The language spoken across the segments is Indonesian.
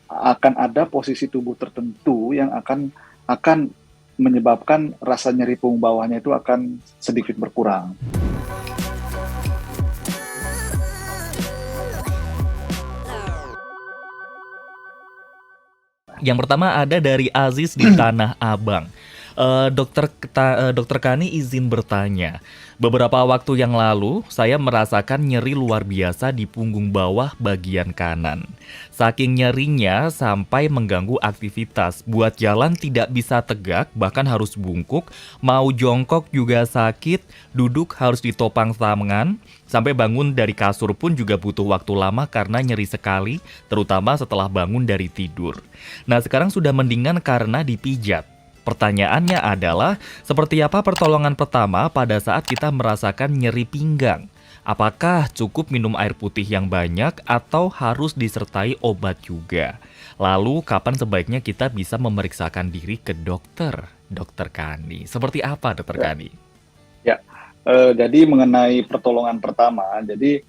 akan ada posisi tubuh tertentu yang akan menyebabkan rasa nyeri punggung bawahnya itu akan sedikit berkurang. Yang pertama ada dari Aziz di Tanah Abang. Dokter Kani izin bertanya. Beberapa waktu yang lalu, saya merasakan nyeri luar biasa di punggung bawah bagian kanan. Saking nyerinya sampai mengganggu aktivitas. Buat jalan tidak bisa tegak, bahkan harus bungkuk. Mau jongkok juga sakit, duduk harus ditopang tangan. Sampai bangun dari kasur pun juga butuh waktu lama karena nyeri sekali, terutama setelah bangun dari tidur. Nah, sekarang sudah mendingan karena dipijat. Pertanyaannya adalah, seperti apa pertolongan pertama pada saat kita merasakan nyeri pinggang? Apakah cukup minum air putih yang banyak atau harus disertai obat juga? Lalu, kapan sebaiknya kita bisa memeriksakan diri ke dokter? Dokter Kani, seperti apa Dokter Ya, Kani? ya. Jadi mengenai pertolongan pertama, jadi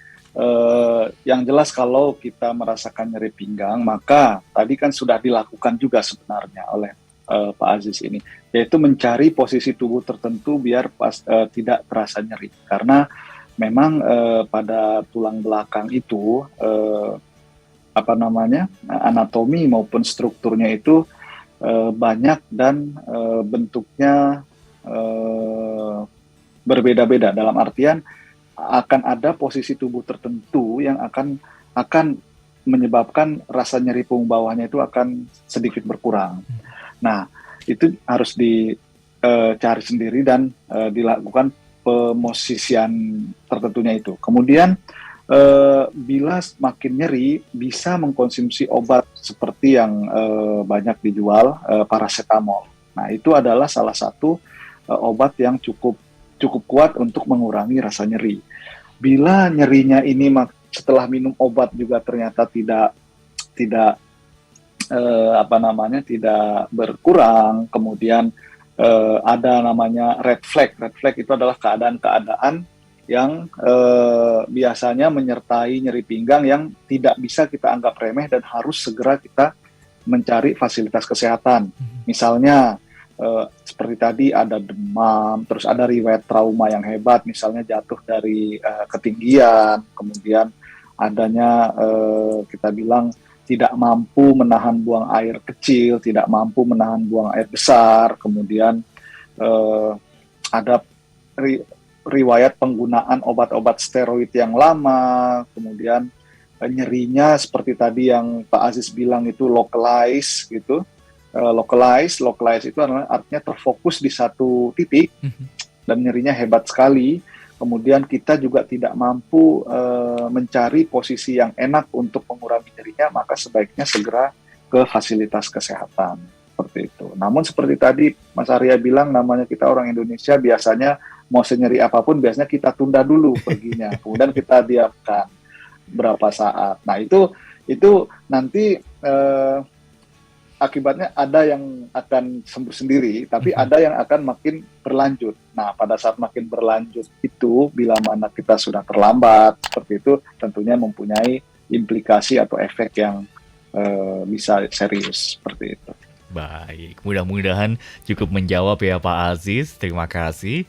yang jelas kalau kita merasakan nyeri pinggang, maka tadi kan sudah dilakukan juga sebenarnya oleh Pak Aziz ini, yaitu mencari posisi tubuh tertentu biar tidak terasa nyeri. Karena memang pada tulang belakang itu anatomi maupun strukturnya itu banyak dan bentuknya eh, berbeda-beda, dalam artian akan ada posisi tubuh tertentu yang akan menyebabkan rasa nyeri punggung bawahnya itu akan sedikit berkurang. Nah, itu harus dicari sendiri dan dilakukan pemosisian tertentunya itu. Kemudian bila makin nyeri, bisa mengkonsumsi obat seperti yang banyak dijual, paracetamol. Nah, itu adalah salah satu obat yang cukup kuat untuk mengurangi rasa nyeri. Bila nyerinya ini setelah minum obat juga ternyata tidak tidak berkurang, kemudian ada namanya red flag. Red flag itu adalah keadaan-keadaan yang biasanya menyertai nyeri pinggang yang tidak bisa kita anggap remeh dan harus segera kita mencari fasilitas kesehatan. Misalnya seperti tadi ada demam, terus ada riwayat trauma yang hebat, misalnya jatuh dari ketinggian, kemudian adanya kita bilang tidak mampu menahan buang air kecil, tidak mampu menahan buang air besar, kemudian ada riwayat penggunaan obat-obat steroid yang lama, kemudian nyerinya seperti tadi yang Pak Aziz bilang itu localized gitu. Localize itu artinya terfokus di satu titik dan nyerinya hebat sekali. Kemudian kita juga tidak mampu mencari posisi yang enak untuk mengurangi nyerinya, maka sebaiknya segera ke fasilitas kesehatan seperti itu. Namun seperti tadi Mas Arya bilang, namanya kita orang Indonesia biasanya mau senyeri apapun biasanya kita tunda dulu perginya, kemudian kita diamkan berapa saat. Nah itu nanti akibatnya ada yang akan sembuh sendiri, tapi ada yang akan makin berlanjut. Nah, pada saat makin berlanjut itu, bila mana kita sudah terlambat, seperti itu, tentunya mempunyai implikasi atau efek yang bisa serius, seperti itu. Baik, mudah-mudahan cukup menjawab ya Pak Aziz. Terima kasih.